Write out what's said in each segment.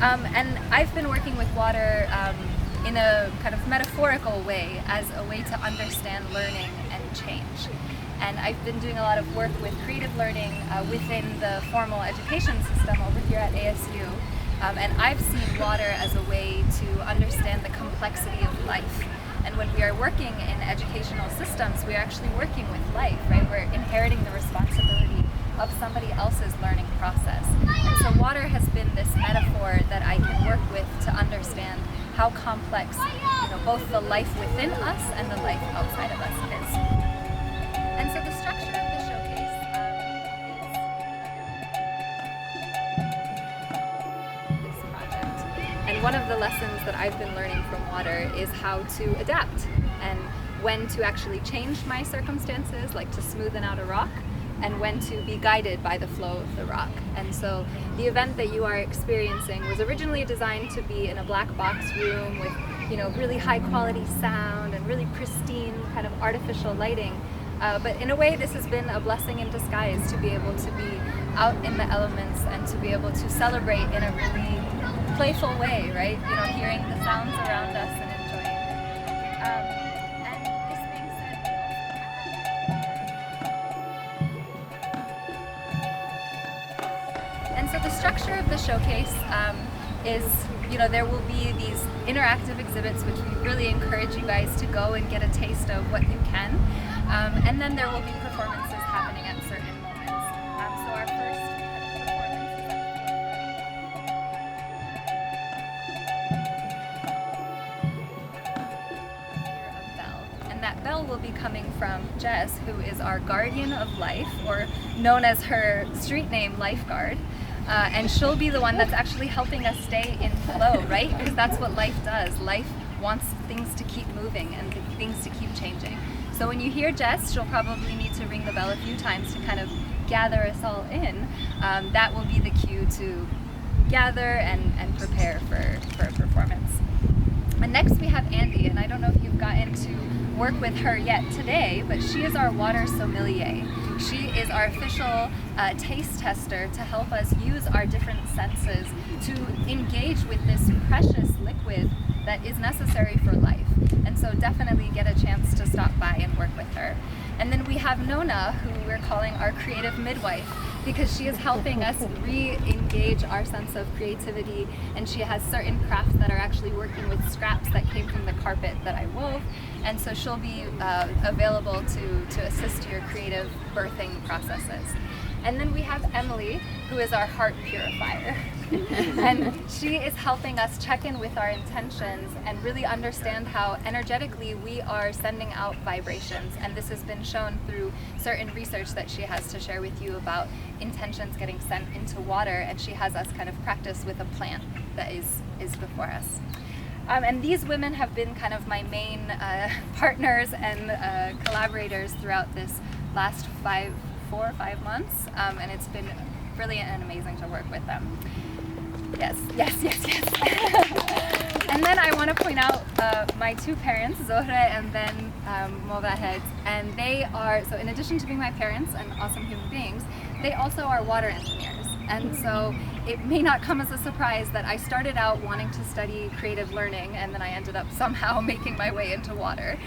And I've been working with water in a kind of metaphorical way as a way to understand learning and change. And I've been doing a lot of work with creative learning within the formal education system over here at ASU. And I've seen water as a way to understand the complexity of life. And when we are working in educational systems, we're actually working with life, right? We're inheriting the responsibility of somebody else's learning process. And so water has been this metaphor that I can work with to understand how complex, both the life within us and the life outside of us is. And so the structure of the showcase is this project. And one of the lessons that I've been learning from water is how to adapt and when to actually change my circumstances, like to smoothen out a rock, and when to be guided by the flow of the rock. And so the event that you are experiencing was originally designed to be in a black box room with, really high quality sound and really pristine kind of artificial lighting. But in a way, this has been a blessing in disguise to be able to be out in the elements and to be able to celebrate in a really playful way, right? Hearing the sounds around us and enjoying it. And this being said, and so the structure of the showcase is, there will be these interactive exhibits which we really encourage you guys to go and get a taste of what you can. And then there will be performances happening at certain moments. So our first performance is a bell. And that bell will be coming from Jess, who is our guardian of life, or known as her street name, Lifeguard. And she'll be the one that's actually helping us stay in flow, right? Because that's what life does. Life wants things to keep moving and things to keep changing. So when you hear Jess, she'll probably need to ring the bell a few times to kind of gather us all in. That will be the cue to gather and prepare for a performance. And next we have Andy, and I don't know if you've gotten to work with her yet today, but she is our water sommelier. She is our official taste tester to help us use our different senses to engage with this precious liquid that is necessary for life. And so definitely get a chance to stop by and work with her. And then we have Nona, who we're calling our creative midwife, because she is helping us re-engage our sense of creativity, and she has certain crafts that are actually working with scraps that came from the carpet that I wove, and so she'll be available to assist your creative birthing processes. And then we have Emily, who is our heart purifier. And she is helping us check in with our intentions and really understand how energetically we are sending out vibrations. And this has been shown through certain research that she has to share with you about intentions getting sent into water. And she has us kind of practice with a plant that is before us. And these women have been kind of my main partners and collaborators throughout this last 4 or 5 months, and it's been brilliant and amazing to work with them. Yes. And then I want to point out my two parents, Zohra and then Movahed, and they are, so in addition to being my parents and awesome human beings, they also are water engineers. And so it may not come as a surprise that I started out wanting to study creative learning, and then I ended up somehow making my way into water.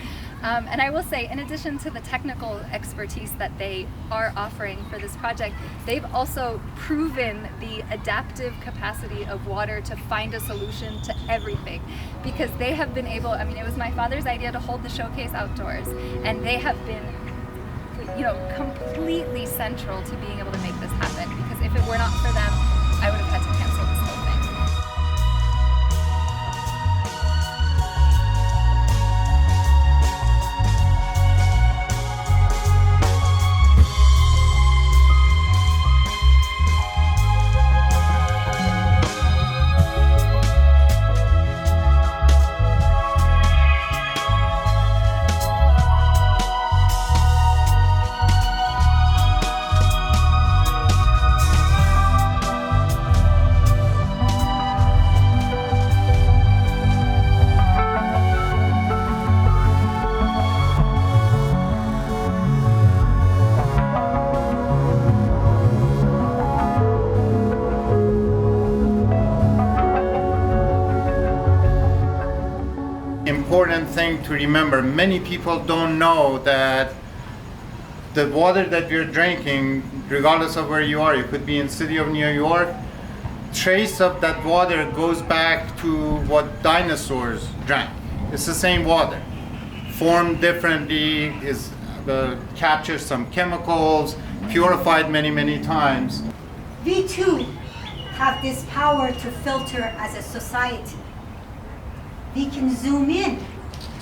And I will say, in addition to the technical expertise that they are offering for this project, they've also proven the adaptive capacity of water to find a solution to everything. Because they have been able, it was my father's idea to hold the showcase outdoors, and they have been completely central to being able to make this happen. Because if it were not for them, I would have had to cancel this whole thing. thing to remember. Many people don't know that the water that you're drinking, regardless of where you are, you could be in city of New York, trace of that water goes back to what dinosaurs drank. It's the same water, formed differently, is captures some chemicals, purified many times. We too have this power to filter as a society. We can zoom in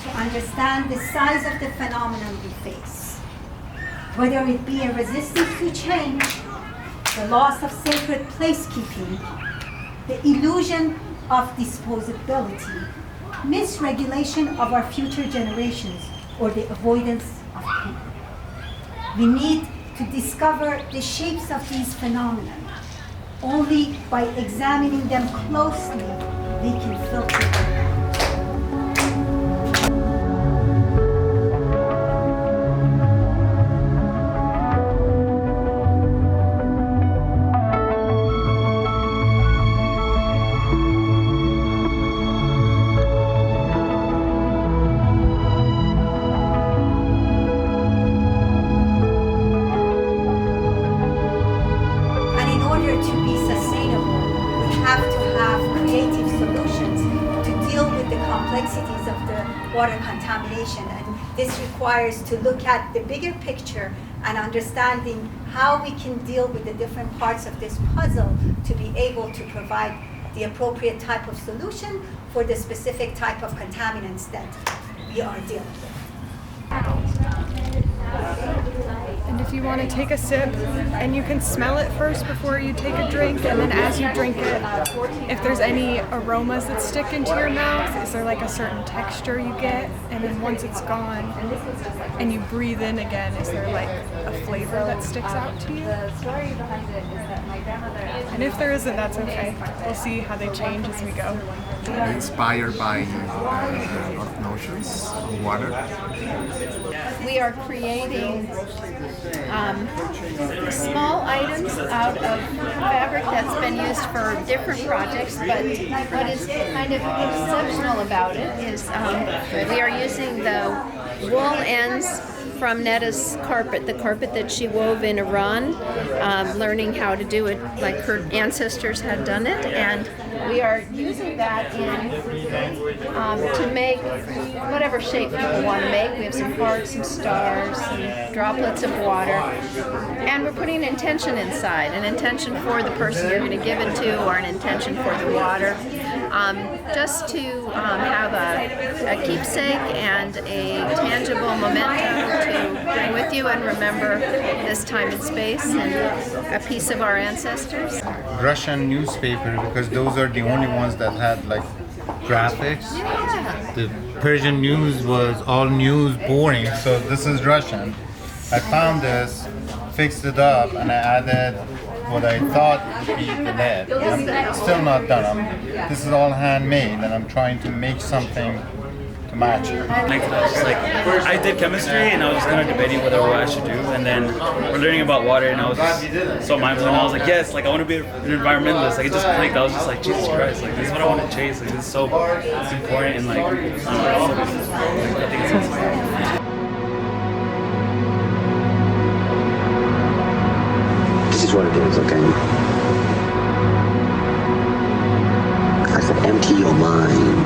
to understand the size of the phenomenon we face. Whether it be a resistance to change, the loss of sacred placekeeping, the illusion of disposability, misregulation of our future generations, or the avoidance of pain. We need to discover the shapes of these phenomena. Only by examining them closely, we can filter them out. Complexities of the water contamination, and this requires to look at the bigger picture and understanding how we can deal with the different parts of this puzzle to be able to provide the appropriate type of solution for the specific type of contaminants that we are dealing with. And if you want to take a sip, and you can smell it first before you take a drink, and then as you drink it, if there's any aromas that stick into your mouth, is there like a certain texture you get? And then once it's gone and you breathe in again, is there like a flavor that sticks out to you? The story behind it is that my grandmother... And if there isn't, that's okay. We'll see how they change as we go. Inspired by of notions of water. We are creating small items out of fabric that's been used for different projects, but what is kind of exceptional about it is we are using the wool ends from Neda's carpet, the carpet that she wove in Iran, learning how to do it like her ancestors had done it, and we are using that in to make whatever shape people want to make. We have some hearts, some stars, some droplets of water, and we're putting an intention inside, an intention for the person you're going to give it to, or an intention for the water, just to have a keepsake and a tangible memento to bring with you and remember this time and space and a piece of our ancestors. Russian newspaper, because those are the only ones that had like graphics. Yeah. The Persian news was all news boring, so this is Russian. I found this, fixed it up, and I added what I thought would be the lead. I'm still not done. This is all handmade, and I'm trying to make something to match it. I did chemistry, and I was kind of debating what I should do, and then we're learning about water, and I was just so mind-blown. I was like, yes, like I want to be an environmentalist. Like it just clicked. I was just like, Jesus Christ, like this is what I want to chase. Like this is so important, and like I think it's awesome. This is what it is, okay? I said, empty your mind.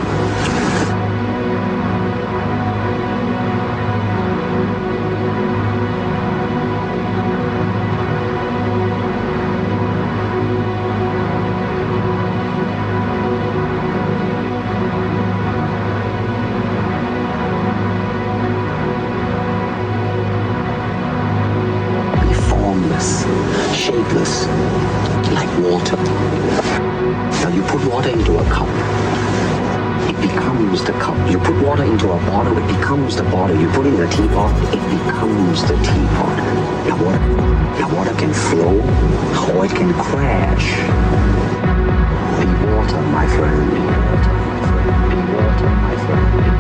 Shapeless, like water. Now you put water into a cup, it becomes the cup. You put water into a bottle, it becomes the bottle. You put it in a teapot, it becomes the teapot. Now water can flow, or it can crash. Be water, my friend. Be water, my friend.